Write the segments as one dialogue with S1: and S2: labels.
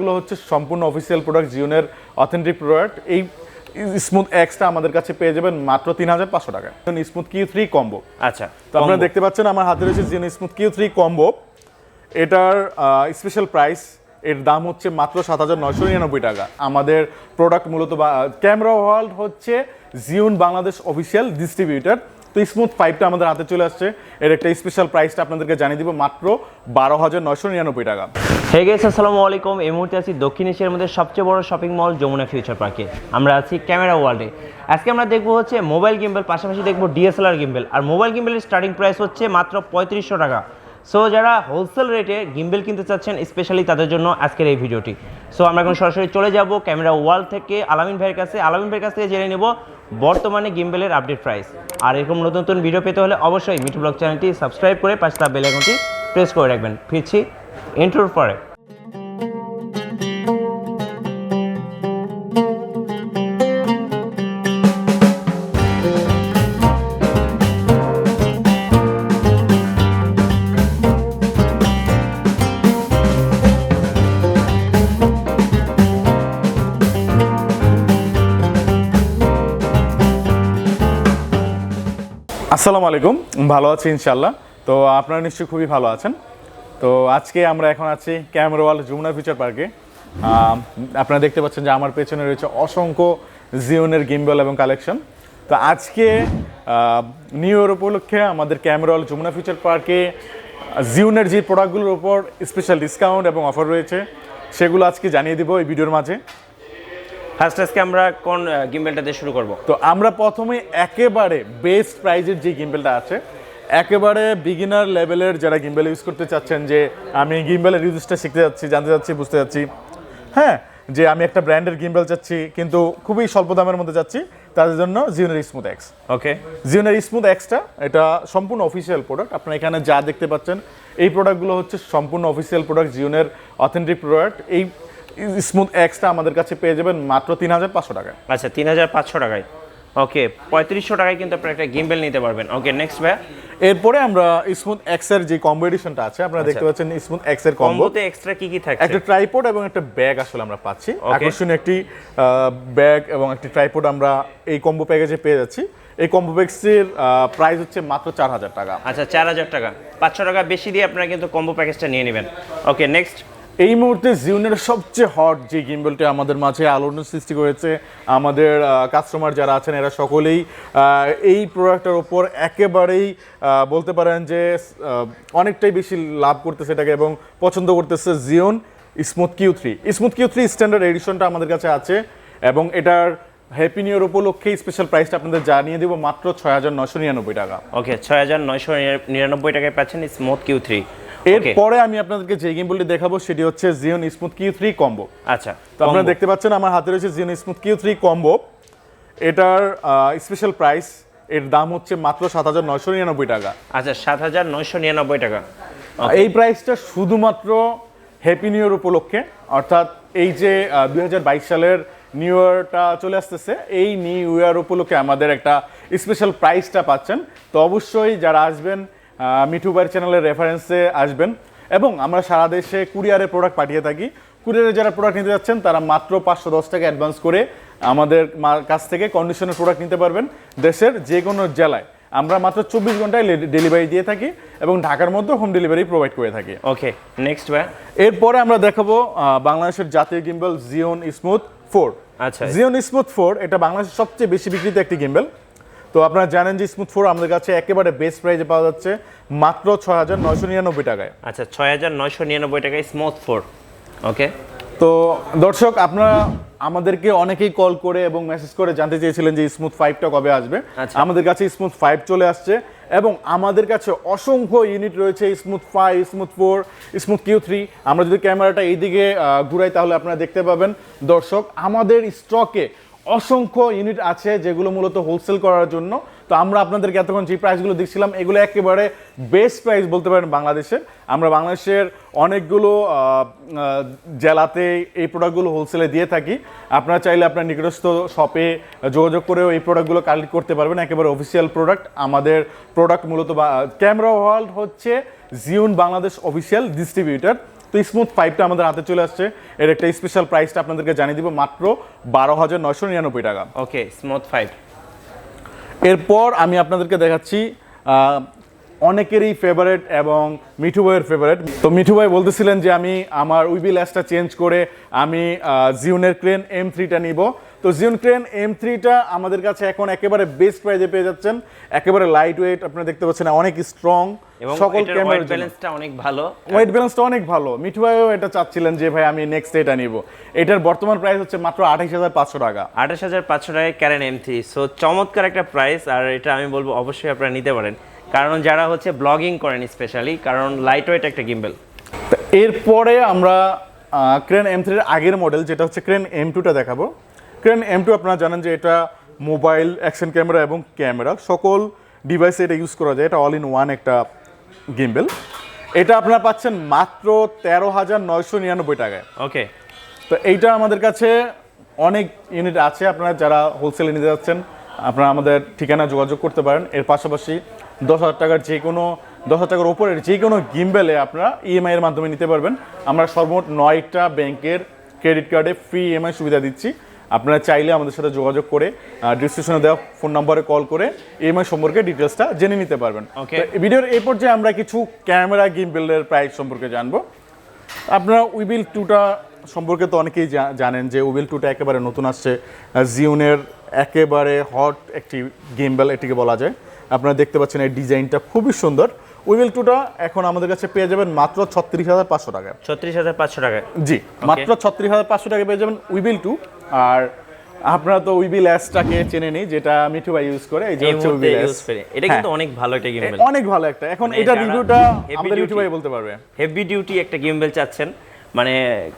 S1: প্রোডাক্টগুলো হচ্ছে সম্পূর্ণ অফিসিয়াল প্রোডাক্ট, জিওনের অথেন্টিক প্রোডাক্ট। এই স্মুথ এক্সটা আমাদের কাছে পেয়ে যাবেন মাত্র 3500 টাকায়। Smooth Q3 combo.
S2: আচ্ছা,
S1: তো আপনারা দেখতে পাচ্ছেন আমার হাতে রয়েছে জিওন স্মুথ Q3 কম্বো। এটার স্পেশাল প্রাইস, এর দাম হচ্ছে মাত্র 7999 টাকা। আমাদের প্রোডাক্ট মূলত ক্যামেরা ওয়ার্ল্ড হচ্ছে জিওন বাংলাদেশ অফিসিয়াল ডিস্ট্রিবিউটর। তো স্মুথ 5টা আমাদের হাতে চলে আসছে। এর একটা স্পেশাল প্রাইসটা আপনাদেরকে জানিয়ে দিব, মাত্র 12999 টাকা।
S2: হে গাইস, আসসালামু আলাইকুম। এই মুহূর্তে আছি দক্ষিণ এশিয়ার মধ্যে সবচেয়ে বড় শপিং মল যমুনা ফিউচার পার্কে। আমরা আছি ক্যামেরা ওয়ার্ল্ডে। আজকে আমরা দেখবো হচ্ছে মোবাইল গিম্বেল, পাশাপাশি দেখবো ডিএসএলআর গিম্বেল। আর মোবাইল গিম্বেলের স্টার্টিং প্রাইস হচ্ছে মাত্র 3500 টাকা। সো যারা হোলসেল রেটে গিম্বেল কিনতে চাচ্ছেন, স্পেশালি তাদের জন্য আজকের এই ভিডিওটি। সো আমরা এখন সরাসরি চলে যাব ক্যামেরা ওয়ার্ল্ড থেকে আলামিন ভাইয়ের কাছে। আলামিন ভাইয়ের কাছ থেকে জেনে নেব বর্তমানে গিম্বেলের আপডেট প্রাইস। আর এরকম নতুন নতুন ভিডিও পেতে হলে অবশ্যই মিঠু ব্লগ চ্যানেলটি সাবস্ক্রাইব করে পাশে থাকা বেল আইকনটি প্রেস করে রাখবেন। ফিরছি ইন্ট্রোর পরে।
S1: আসসালামু আলাইকুম, ভালো আছি ইনশাল্লাহ। তো আপনারা নিশ্চয়ই খুবই ভালো আছেন। তো আজকে আমরা এখন আছি ক্যামেরা ওয়ার্ল্ড যমুনা ফিউচার পার্কে। আপনারা দেখতে পাচ্ছেন যে আমার পেছনে রয়েছে অসংখ্য জিওনের গিম্বল এবং কালেকশন। তো আজকে নিউ ইয়ার উপলক্ষে আমাদের ক্যামেরা ওয়ার্ল্ড যমুনা ফিউচার পার্কে জিওনের যে প্রোডাক্টগুলোর উপর স্পেশাল ডিসকাউন্ট এবং অফার রয়েছে, সেগুলো আজকে জানিয়ে দিব এই ভিডিওর মাঝে।
S2: ফার্স্ট আজকে আমরা কোন গিম্বেলটা দিয়ে শুরু করব?
S1: তো আমরা প্রথমে একেবারে বেস্ট প্রাইজের যে গিম্বেলটা আছে, একেবারে বিগিনার লেভেলের যারা গিম্বেল ইউজ করতে চাচ্ছেন, যে আমি গিম্বেলের ইউজটা শিখতে যাচ্ছি, জানতে যাচ্ছি, বুঝতে যাচ্ছি, হ্যাঁ, যে আমি একটা ব্র্যান্ডের গিম্বেল চাচ্ছি কিন্তু খুবই স্বল্প দামের মধ্যে যাচ্ছি, তাদের জন্য জিওনের স্মুথ এক্স।
S2: ওকে,
S1: জিওনের স্মুথ এক্সটা এটা সম্পূর্ণ অফিসিয়াল প্রোডাক্ট। আপনারা এখানে যা দেখতে পাচ্ছেন এই প্রোডাক্টগুলো হচ্ছে সম্পূর্ণ অফিসিয়াল প্রোডাক্ট, জিওনের অথেন্টিক প্রোডাক্ট। এই স্মুথ এক্সটা আমাদের কাছে পেয়ে যাবেন মাত্র 3500 টাকায়।
S2: আচ্ছা, 3500 টাকায়। ওকে, 3500 টাকায় কিন্তু আপনারা একটা গিম্বেল নিতে পারবেন। ওকে, নেক্সট ভাই।
S1: এরপরে আমরা স্মুথ এক্স এর যে কম্বো এডিশনটা আছে, আপনারা দেখতে পাচ্ছেন স্মুথ এক্স এর
S2: কম্বোতে এক্সট্রা কি কি থাকছে?
S1: একটা ট্রাইপড এবং একটা ব্যাগ আসলে আমরা পাচ্ছি। আকর্ষণীয় একটি ব্যাগ এবং একটি ট্রাইপড আমরা এই কম্বো প্যাকেজে পেয়ে যাচ্ছি। এই কম্বো প্যাকেজের প্রাইস হচ্ছে মাত্র 4000 টাকা।
S2: আচ্ছা, 4000 টাকা, 500 টাকা বেশি দিয়ে আপনারা কিন্তু কম্বো প্যাকেজটা নিয়ে নেবেন। ওকে, নেক্সট।
S1: এই মুহূর্তে জিওনের সবচেয়ে হট যে গিম্বলটি আমাদের মাঝে আলোড়ন সৃষ্টি করেছে, আমাদের কাস্টমার যারা আছেন এরা সকলেই এই প্রোডাক্টের ওপর একেবারেই বলতে পারেন যে অনেকটাই বেশি লাভ করতেছে এটাকে এবং পছন্দ করতেছে। জিওন স্মুথ Q3 স্ট্যান্ডার্ড এডিশনটা আমাদের কাছে আছে এবং এটার হ্যাপি নিউ ইয়ার উপলক্ষে স্পেশাল প্রাইসটা আপনাদের জানিয়ে দেবো মাত্র 6999 টাকা।
S2: ওকে, 6999 টাকায় পাচ্ছেন স্মুথ Q3।
S1: এরপরে আমি আপনাদেরকে যে গিম্বলটি দেখাবো সেটি হচ্ছে জিওন স্মুথ Q3 কম্বো।
S2: আচ্ছা,
S1: তো আপনারা দেখতে পাচ্ছেন আমার হাতে রয়েছে জিওন স্মুথ Q3 কম্বো। এটার স্পেশাল প্রাইস, এর দাম হচ্ছে মাত্র 7999 টাকা।
S2: আচ্ছা, 7999 টাকা।
S1: এই প্রাইসটা শুধুমাত্র হ্যাপি নিউ ইয়ার উপলক্ষে, অর্থাৎ এই যে 2022 সালের নিউ ইয়ারটা চলে আসতেছে, এই নিউ ইয়ার উপলক্ষে আমাদের একটা স্পেশাল প্রাইসটা পাচ্ছেন। তো অবশ্যই যারা আসবেন মিঠু ভাইয়ের চ্যানেলের রেফারেন্সে আসবেন এবং আমরা সারা দেশে কুরিয়ারে প্রোডাক্ট পাঠিয়ে থাকি। কুরিয়ারে যারা প্রোডাক্ট নিতে যাচ্ছেন তারা মাত্র 510 টাকা অ্যাডভান্স করে আমাদের কাছ থেকে কন্ডিশনের প্রোডাক্ট নিতে পারবেন। দেশের যে কোনো জেলায় আমরা মাত্র 24 ঘন্টায় ডেলিভারি দিয়ে থাকি এবং ঢাকার মধ্যে হোম ডেলিভারি প্রোভাইড করে থাকি।
S2: ওকে, নেক্সট ভাই।
S1: এরপরে আমরা দেখাবো বাংলাদেশের জাতীয় গিম্বল জিওন স্মুথ 4।
S2: আচ্ছা,
S1: জিওন স্মুথ 4 এটা বাংলাদেশের সবচেয়ে বেশি বিক্রিত একটি গিম্বল। তো আপনারা জানেন যে স্মুথ 4 আমাদের কাছে একেবারে বেস্ট প্রাইসে পাওয়া যাচ্ছে মাত্র 6999 টাকায়।
S2: আচ্ছা, 6999 টাকায় স্মুথ 4। ওকে,
S1: তো দর্শক, আপনারা আমাদেরকে অনেকেই কল করে এবং মেসেজ করে জানতে চেয়েছিলেন যে স্মুথ 5টা কবে আসবে। আমাদের কাছে স্মুথ 5 চলে আসছে এবং আমাদের কাছে অসংখ্য ইউনিট রয়েছে স্মুথ 5, স্মুথ 4, স্মুথ Q3। আমরা যদি ক্যামেরাটা এইদিকে ঘুরাই তাহলে আপনারা দেখতে পাবেন দর্শক, আমাদের স্টকে অসংখ্য ইউনিট আছে যেগুলো মূলত হোলসেল করার জন্য। তো আমরা আপনাদেরকে এতক্ষণ যে প্রাইসগুলো দিচ্ছিলাম এগুলো একেবারে বেস্ট প্রাইস বলতে পারেন বাংলাদেশের। আমরা বাংলাদেশের অনেকগুলো জেলাতে এই প্রোডাক্টগুলো হোলসেলে দিয়ে থাকি। আপনারা চাইলে আপনার নিকটস্থ শপে যোগাযোগ করেও এই প্রোডাক্টগুলো কালেক্ট করতে পারবেন। একেবারে অফিসিয়াল প্রোডাক্ট। আমাদের প্রোডাক্ট মূলত ক্যামেরা ওয়ার্ল্ড হচ্ছে জিওন বাংলাদেশ অফিসিয়াল ডিস্ট্রিবিউটর। তো স্মুথ 5টা আমাদের হাতে চলে আসছে, এর একটা স্পেশাল প্রাইসটা আপনাদেরকে জানিয়ে দিব মাত্র 12,999 টাকা।
S2: ওকে, স্মুথ 5।
S1: এরপর আমি আপনাদেরকে দেখাচ্ছি অনেকেরই ফেভারিট এবং মিঠু ভাইয়ের ফেভারিট। তো মিঠু ভাই বলতেছিলেন যে আমি আমার উইবিল অ্যাসটা চেঞ্জ করে আমি জিওনের ক্রেন M3টা নিব। তো জিওন ক্রেন M3টা আমাদের কাছে এখন একেবারে বেস্ট প্রাইসে পেয়ে যাচ্ছেন, একেবারে লাইট ওয়েট, আপনারা দেখতে পাচ্ছেন অনেক স্ট্রং,
S2: এবং
S1: সকল
S2: এটার
S1: ক্যামেরার
S2: ওয়েট ব্যালেন্সটা অনেক ভালো।
S1: ওয়েট ব্যালেন্সটা অনেক ভালো। মিঠু ভাইও এটা চাচ্ছিলেন যে ভাই আমি নেক্সট এটা নিব। এটার বর্তমান প্রাইস হচ্ছে মাত্র 28,500 টাকা।
S2: 28,500 টাকায় ক্যারেন M3, সো চমৎকার একটা প্রাইস। আর এটা আমি বলবো অবশ্যই আপনারা নিতে পারেন, কারণ যারা হচ্ছে ব্লগিং করেন স্পেশালি, কারণ লাইট ওয়েট একটা গিম্বল।
S1: এরপরে আমরা ক্রেন M3 এর আগের মডেল যেটা হচ্ছে ক্রেন M2টা দেখাবো। ক্রেন M2 আপনারা জানেন যে এটা মোবাইল, অ্যাকশন ক্যামেরা এবং ক্যামেরা সকল ডিভাইসে এটা ইউজ করা যায়। এটা অল ইন ওয়ান একটা গিম্বল। এটা আপনারা পাচ্ছেন মাত্র 13,999 টাকায়।
S2: ওকে,
S1: তো এইটা আমাদের কাছে অনেক ইউনিট আছে, আপনারা যারা হোলসেলে নিতে যাচ্ছেন আপনারা আমাদের ঠিকানা যোগাযোগ করতে পারেন। এর পাশাপাশি 10,000 টাকার যে কোনো 10,000 টাকার উপরের যে কোনো গিম্বেলে আপনারা ইএমআই এর মাধ্যমে নিতে পারবেন। আমরা সর্বমোট 9টা ব্যাংকের ক্রেডিট কার্ডে ফ্রি ইএমআই সুবিধা দিচ্ছি। আপনারা চাইলে আমাদের সাথে যোগাযোগ করে ডিসক্রিপশনে দেওয়া ফোন নম্বরে কল করে ইএমআই সম্পর্কে ডিটেলসটা জেনে নিতে পারবেন। ভিডিওর এই পর্যায়ে আমরা কিছু ক্যামেরা গিম্বেলের প্রাইস সম্পর্কে জানবো। আপনারা উইবিল 2টা সম্পর্কে তো অনেকেই জানেন যে উইবিল 2টা একেবারে নতুন আসছে, জিওনের একেবারে হট একটি গিম্বেল এটিকে বলা যায়। আপনারা দেখতে পাচ্ছেন এই ডিজাইনটা খুবই সুন্দর। উইবিল 2টা এখন আমাদের কাছে পেয়ে যাবেন মাত্র 36,500 টাকায়।
S2: 36,500 টাকায়,
S1: জি, মাত্র 36,500 টাকায় পেয়ে যাবেন উইবিল 2। আর আপনারা তো উইবিল এসটাকে চেনে নেই, যেটা মিঠু ভাই ইউজ করে, এই যে হচ্ছে উইবিল এস।
S2: এটা কিন্তু অনেক ভালো একটা গিম্বল,
S1: অনেক ভালো একটা। এখন এটা রিভিউটা আমাদের মিঠু ভাই বলতে পারবে।
S2: হেভি ডিউটি একটা গিম্বল চাচ্ছেন, মানে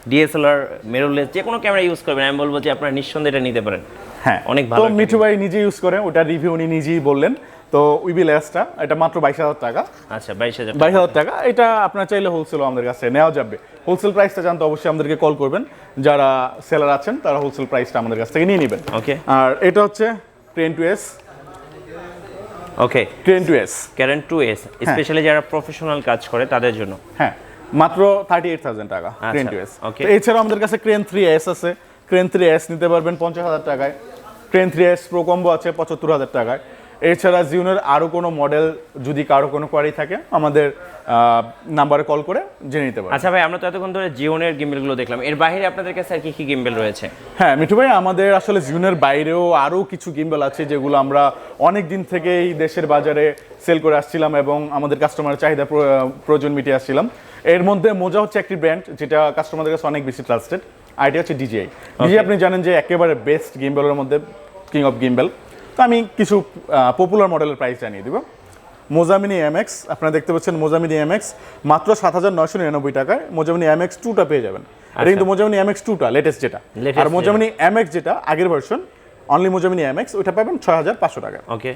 S2: ডিএসএলআর, মিররলেস যে কোনো ক্যামেরা ইউজ করবেন, আমি বলবো যে আপনারা নিঃসন্দেহে এটা নিতে পারেন।
S1: হ্যাঁ,
S2: অনেক ভালো।
S1: তো মিঠু ভাই নিজে ইউজ করে, ওটা রিভিউ উনি নিজেই বললেন। তো উইবিল এসটা এটা মাত্র 22,000 টাকা।
S2: আচ্ছা,
S1: 22,000 টাকা। এটা আপনারা চাইলে হোলসেলও আমাদের কাছে নেওয়া যাবে। হোলসেল প্রাইসটা জানতে অবশ্যই আমাদেরকে কল করবেন, যারা সেলার আছেন তারা হোলসেল প্রাইসটা আমাদের কাছ থেকে নিয়ে নেবেন।
S2: ওকে,
S1: আর এটা হচ্ছে crane 2S।
S2: Okay,
S1: crane 2S,
S2: crane 2S specially যারা প্রফেশনাল কাজ করে তাদের জন্য।
S1: হ্যাঁ, মাত্র 38,000 টাকা ক্রেন 2S।
S2: ওকে,
S1: এছাড়াও আমাদের কাছে ক্রেন 3S আছে। ক্রেন 3S নিতে পারবেন 50,000 টাকায়। ক্রেন 3S প্রো কম্বো আছে 75,000 টাকায়। এছাড়া জিওনের আরও কোনো মডেল যদি কারো কোনো কোয়ারি থাকে আমাদের নাম্বারে কল করে জেনে নিতে পারেন।
S2: আচ্ছা ভাই, আমরা তো এতক্ষণ ধরে জিওনের গিম্বলগুলো দেখলাম, এর বাইরে আপনাদের কাছে আর কি কি গিম্বল রয়েছে?
S1: হ্যাঁ মিঠু ভাই, আমাদের আসলে জিওনের বাইরেও আরও কিছু গিম্বল আছে যেগুলো আমরা অনেক দিন থেকেই দেশের বাজারে সেল করে আসছিলাম এবং আমাদের কাস্টমারের চাহিদা প্রয়োজন মিটিয়ে আসছিলাম। এর মধ্যে মোজা হচ্ছে একটি ব্র্যান্ড যেটা কাস্টমারদের কাছে অনেক বেশি ট্রাস্টেড। আইডিয়া হচ্ছে DJI। আপনি জানেন যে একেবারে বেস্ট গিম্বলের মধ্যে কিং অফ গিম্বল। তো আমি কিছু পপুলার মডেলের প্রাইস জানিয়ে দেবো। মোজা মিনি MX, আপনারা দেখতে পাচ্ছেন মোজা মিনি MX মাত্র 7,999 টাকায় মোজা মিনি MX 2টা পেয়ে যাবেন। এটা কিন্তু মোজা মিনি MX 2টা লেটেস্ট যেটা, আর মোজা মিনি MX যেটা আগের ভার্সন অনলি মোজা মিনি MX, ওইটা পাবেন 6,500 টাকায়।
S2: ওকে,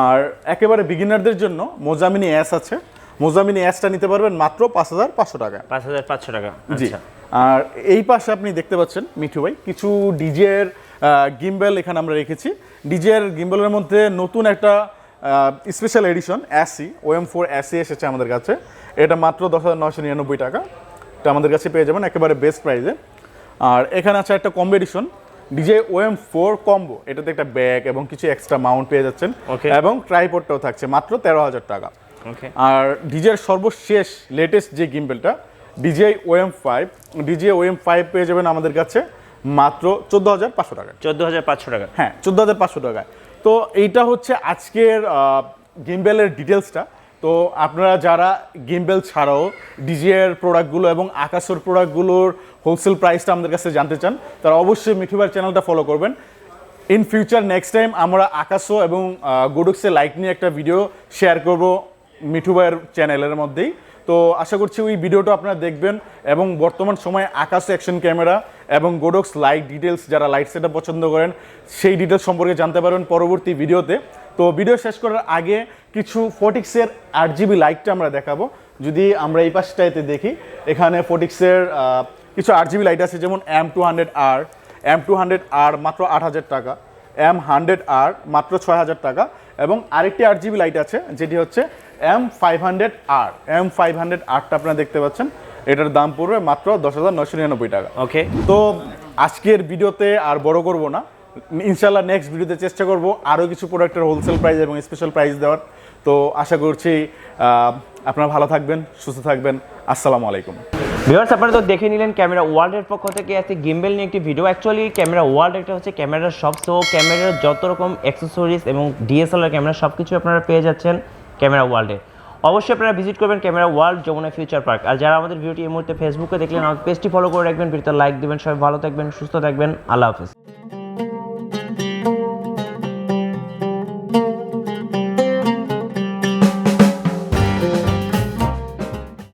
S1: আর একেবারে বিগিনারদের জন্য মোজা মিনি S আছে। মোজা মিনি Sটা নিতে পারবেন মাত্র 5,500 টাকায়।
S2: 5,500 টাকা,
S1: জি।
S2: আচ্ছা।
S1: আর এই পাশে আপনি দেখতে পাচ্ছেন মিঠু ভাই কিছু ডিজের গিম্বল এখানে আমরা রেখেছি। ডিজের গিম্বলের মধ্যে নতুন একটা স্পেশাল এডিশন অ্যাসি OM4 অ্যাসি এসেছে আমাদের কাছে। এটা মাত্র 10,999 টাকা। এটা আমাদের কাছে পেয়ে যাবেন একেবারে বেস্ট প্রাইসে। আর এখানে আছে একটা combo addition DJI OM4 combo, এটাতে একটা ব্যাগ এবং কিছু এক্সট্রা মাউন্ট পেয়ে যাচ্ছেন এবং ট্রাইপডটাও থাকছে মাত্র 13,000 টাকা। আর ডিজের সর্বশেষ লেটেস্ট যে গিম্বলটা DJI OM5 পেয়ে যাবেন আমাদের কাছে মাত্র 14,500 টাকা।
S2: 14,500 টাকা,
S1: হ্যাঁ 14,500 টাকায়। তো এইটা হচ্ছে আজকের গিম্বেলের ডিটেলসটা। তো আপনারা যারা গিম্বেল ছাড়াও DJI-এর প্রোডাক্টগুলো এবং আকাশোর প্রোডাক্টগুলোর হোলসেল প্রাইসটা আমাদের কাছে জানতে চান, তারা অবশ্যই মিঠু ভাইয়ের চ্যানেলটা ফলো করবেন। ইন ফিউচার নেক্সট টাইম আমরা আকাশো এবং গোডক্সের লাইট নিয়ে একটা ভিডিও শেয়ার করব মিঠু ভাইয়ের চ্যানেলের মধ্যেই। তো আশা করছি ওই ভিডিওটা আপনারা দেখবেন এবং বর্তমান সময়ে আকাশ অ্যাকশন ক্যামেরা এবং গোডক্স লাইট ডিটেলস, যারা লাইট সেটআপ পছন্দ করেন সেই ডিটেলস সম্পর্কে জানতে পারবেন পরবর্তী ভিডিওতে। তো ভিডিও শেষ করার আগে কিছু ফোটিক্সের 8GB লাইটটা আমরা দেখাবো। যদি আমরা এই পাশটাতে দেখি, এখানে ফোটিক্সের কিছু 8GB লাইট আছে, যেমন M200R মাত্র 8,000 টাকা, M100R মাত্র 6,000 টাকা এবং আরেকটি 8GB লাইট আছে যেটি হচ্ছে M500R। M500Rটা আপনারা দেখতে পাচ্ছেন, এটার দাম পড়বে মাত্র 10,999 টাকা।
S2: ওকে,
S1: তো আজকের ভিডিওতে আর বড় করব না, ইনশাল্লাহ নেক্সট ভিডিওতে চেষ্টা করব আরও কিছু প্রোডাক্টের হোলসেল প্রাইস এবং স্পেশাল প্রাইস দেওয়ার। তো আশা করছি আপনারা ভালো থাকবেন, সুস্থ থাকবেন। আসসালামু আলাইকুম।
S2: ভিউয়ার্স, আপনারা তো দেখে নিলেন ক্যামেরা ওয়ার্ল্ডের পক্ষ থেকে আজকে গিম্বেল নিয়ে একটি ভিডিও। অ্যাকচুয়ালি ক্যামেরা ওয়ার্ল্ড একটা হচ্ছে ক্যামেরার শপ, সো ক্যামেরার যত রকম অ্যাক্সেসরিজ এবং ডিএসএলআর ক্যামেরা সব কিছু আপনারা পেয়ে যাচ্ছেন ক্যামেরা ওয়ার্ল্ডে। অবশ্যই আপনারা ভিজিট করবেন Camera World Jamuna Future Park. আর যারা আমাদের ভিডিওটি এই মুহূর্তে ফেসবুকে দেখলেন, আমাদের পেজটি ফলো করে রাখবেন, ভিডিওতে লাইক দেবেন। সবাই ভালো থাকবেন, সুস্থ থাকবেন। আল্লাহ হাফেজ।